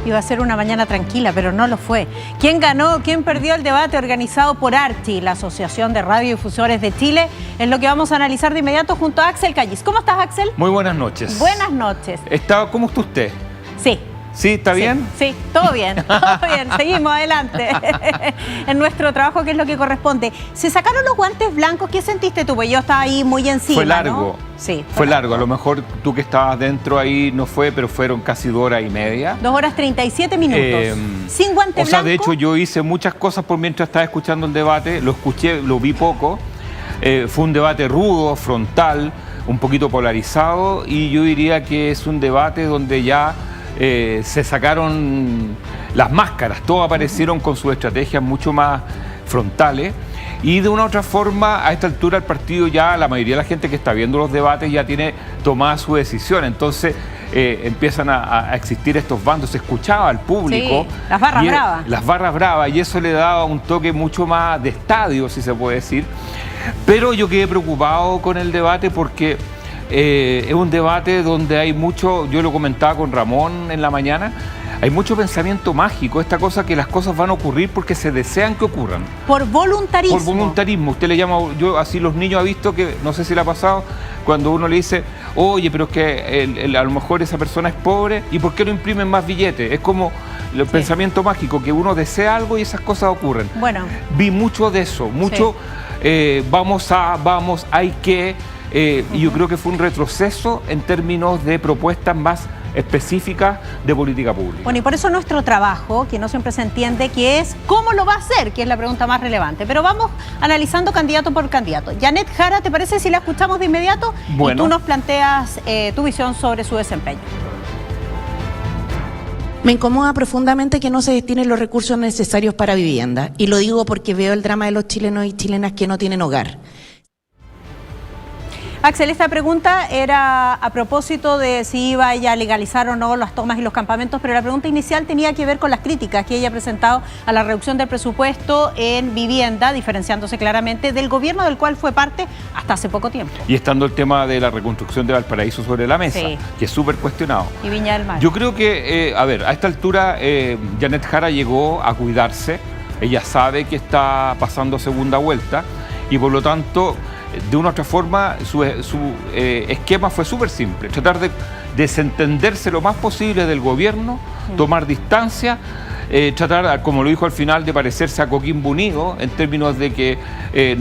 Iba a ser una mañana tranquila, pero no lo fue. ¿Quién ganó, quién perdió el debate organizado por ARCHI, la Asociación de Radiodifusores de Chile? Es lo que vamos a analizar de inmediato junto a Axel Callis. ¿Cómo estás, Axel? Muy buenas noches. Buenas noches. ¿Cómo está usted? Sí. ¿Sí? ¿Está bien? Sí, todo bien, todo bien. Seguimos adelante en nuestro trabajo, que es lo que corresponde. Se sacaron los guantes blancos. ¿Qué sentiste tú? Pues yo estaba ahí muy encima, Fue largo. ¿no? Sí. Fue largo. A lo mejor tú que estabas dentro ahí no fue, pero fueron casi 2 horas y media. 2 horas 37 minutos. Sin guante blanco. O sea, de hecho, yo hice muchas cosas por mientras estaba escuchando el debate. Lo escuché, lo vi poco. Fue un debate rudo, frontal, un poquito polarizado. Y yo diría que es un debate donde ya se sacaron las máscaras, todos aparecieron con sus estrategias mucho más frontales y de una u otra forma a esta altura el partido ya, la mayoría de la gente que está viendo los debates ya tiene tomada su decisión, entonces empiezan a existir estos bandos, se escuchaba al público. Sí, las barras bravas. Las barras bravas, y eso le daba un toque mucho más de estadio, si se puede decir, pero yo quedé preocupado con el debate porque es un debate donde hay mucho, yo lo comentaba con Ramón en la mañana, hay mucho pensamiento mágico, esta cosa que las cosas van a ocurrir porque se desean que ocurran. Por voluntarismo. Por voluntarismo, usted le llama, yo así los niños ha visto que, no sé si le ha pasado, cuando uno le dice, oye, pero es que a lo mejor esa persona es pobre, ¿y por qué no imprimen más billetes? Es como el pensamiento mágico, que uno desea algo y esas cosas ocurren. Bueno. Vi mucho de eso, mucho, vamos, hay que... Y yo creo que fue un retroceso en términos de propuestas más específicas de política pública. Bueno, y por eso nuestro trabajo, que no siempre se entiende, que es cómo lo va a hacer, que es la pregunta más relevante. Pero vamos analizando candidato por candidato. Janet Jara, ¿te parece si la escuchamos de inmediato? Bueno. Y tú nos planteas tu visión sobre su desempeño. Me incomoda profundamente que no se destinen los recursos necesarios para vivienda. Y lo digo porque veo el drama de los chilenos y chilenas que no tienen hogar. Axel, esta pregunta era a propósito de si iba ella a legalizar o no las tomas y los campamentos, pero la pregunta inicial tenía que ver con las críticas que ella ha presentado a la reducción del presupuesto en vivienda, diferenciándose claramente del gobierno del cual fue parte hasta hace poco tiempo. Y estando el tema de la reconstrucción de Valparaíso sobre la mesa, que es súper cuestionado. Y Viña del Mar. Yo creo que, a ver, a esta altura Janet Jara llegó a cuidarse, ella sabe que está pasando segunda vuelta y por lo tanto... De una u otra forma, su esquema fue súper simple, tratar de desentenderse lo más posible del gobierno, tomar distancia, tratar, como lo dijo al final, de parecerse a Coquimbo Unido, en términos de que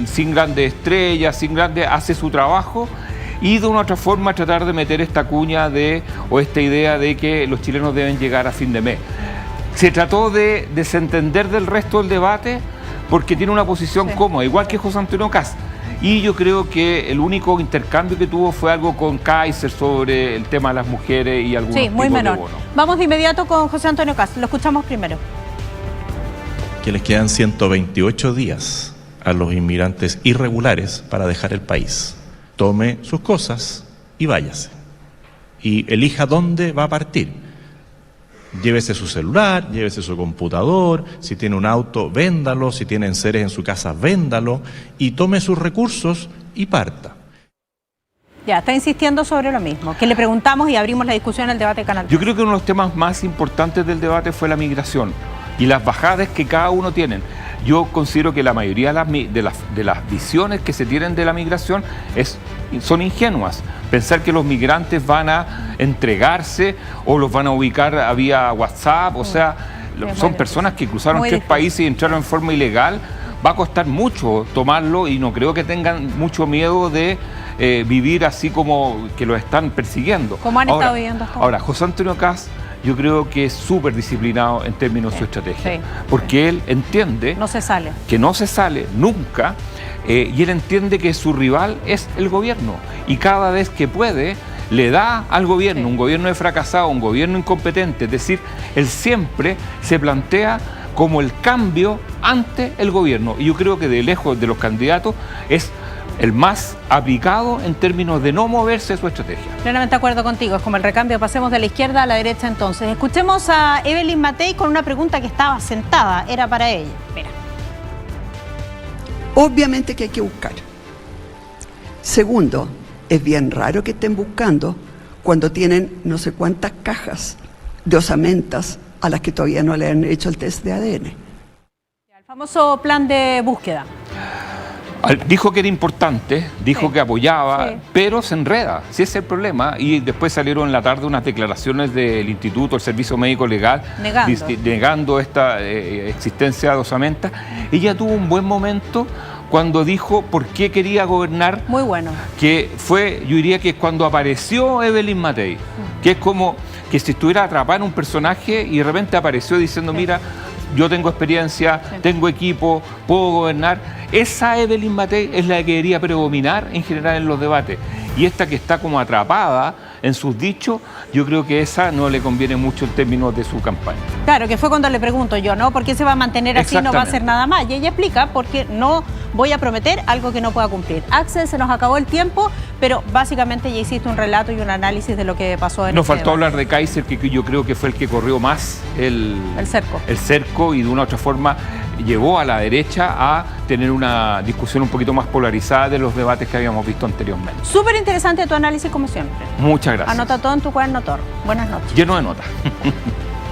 sin grandes estrellas, sin grandes, hace su trabajo, y de una u otra forma tratar de meter esta cuña o esta idea de que los chilenos deben llegar a fin de mes. Se trató de desentender del resto del debate porque tiene una posición cómoda, igual que José Antonio Kast. Y yo creo que el único intercambio que tuvo fue algo con Kaiser sobre el tema de las mujeres y algunos muy tipos menor. de bonos. Vamos de inmediato con José Antonio Kast. Lo escuchamos primero. Que les quedan 128 días a los inmigrantes irregulares para dejar el país. Tome sus cosas y váyase. Y elija dónde va a partir. Llévese su celular, llévese su computador, si tiene un auto, véndalo, si tiene enseres en su casa, véndalo y tome sus recursos y parta. Ya, está insistiendo sobre lo mismo, que le preguntamos y abrimos la discusión en el debate Canal 3. Yo creo que uno de los temas más importantes del debate fue la migración y las bajadas que cada uno tiene. Yo considero que la mayoría de las visiones que se tienen de la migración son ingenuas. Pensar que los migrantes van a entregarse o los van a ubicar vía WhatsApp, o sea, son personas que cruzaron 3 países y entraron en forma ilegal. Va a costar mucho tomarlo y no creo que tengan mucho miedo de vivir así como que los están persiguiendo. Como han estado viviendo hasta ahora, José Antonio Kast, yo creo que es súper disciplinado en términos de su estrategia, porque él entiende que no se sale nunca, y él entiende que su rival es el gobierno, y cada vez que puede le da al gobierno, un gobierno de fracasado, un gobierno incompetente, es decir, él siempre se plantea como el cambio ante el gobierno, y yo creo que de lejos de los candidatos es el más aplicado en términos de no moverse su estrategia. Plenamente de acuerdo contigo, es como el recambio, pasemos de la izquierda a la derecha entonces. Escuchemos a Evelyn Matei con una pregunta que estaba sentada, era para ella. Mira. Obviamente que hay que buscar. Segundo, es bien raro que estén buscando cuando tienen no sé cuántas cajas de osamentas a las que todavía no le han hecho el test de ADN. El famoso plan de búsqueda. Dijo que era importante, dijo Sí. que apoyaba, Sí. pero se enreda, si ese es el problema. Y después salieron en la tarde unas declaraciones del Instituto, el Servicio Médico Legal, negando esta existencia de osamenta. Ella tuvo un buen momento cuando dijo por qué quería gobernar. Muy bueno. Que fue, yo diría que es cuando apareció Evelyn Matei, que es como que si estuviera atrapada en un personaje y de repente apareció diciendo, mira, yo tengo experiencia, tengo equipo, puedo gobernar. Esa Evelyn Matei es la que debería predominar en general en los debates. Y esta que está como atrapada en sus dichos, yo creo que esa no le conviene mucho en términos de su campaña. Claro, que fue cuando le pregunto yo, ¿no? ¿Por qué se va a mantener así? No va a hacer nada más. Y ella explica, porque no voy a prometer algo que no pueda cumplir. Axel, se nos acabó el tiempo, pero básicamente ya hiciste un relato y un análisis de lo que pasó en Nos este faltó debate. hablar de Kaiser, que yo creo que fue el que corrió más el cerco y de una u otra forma llevó a la derecha a tener una discusión un poquito más polarizada de los debates que habíamos visto anteriormente. Súper interesante tu análisis como siempre. Muchas gracias. Anota todo en tu cuaderno, Tor. Buenas noches. Lleno de notas.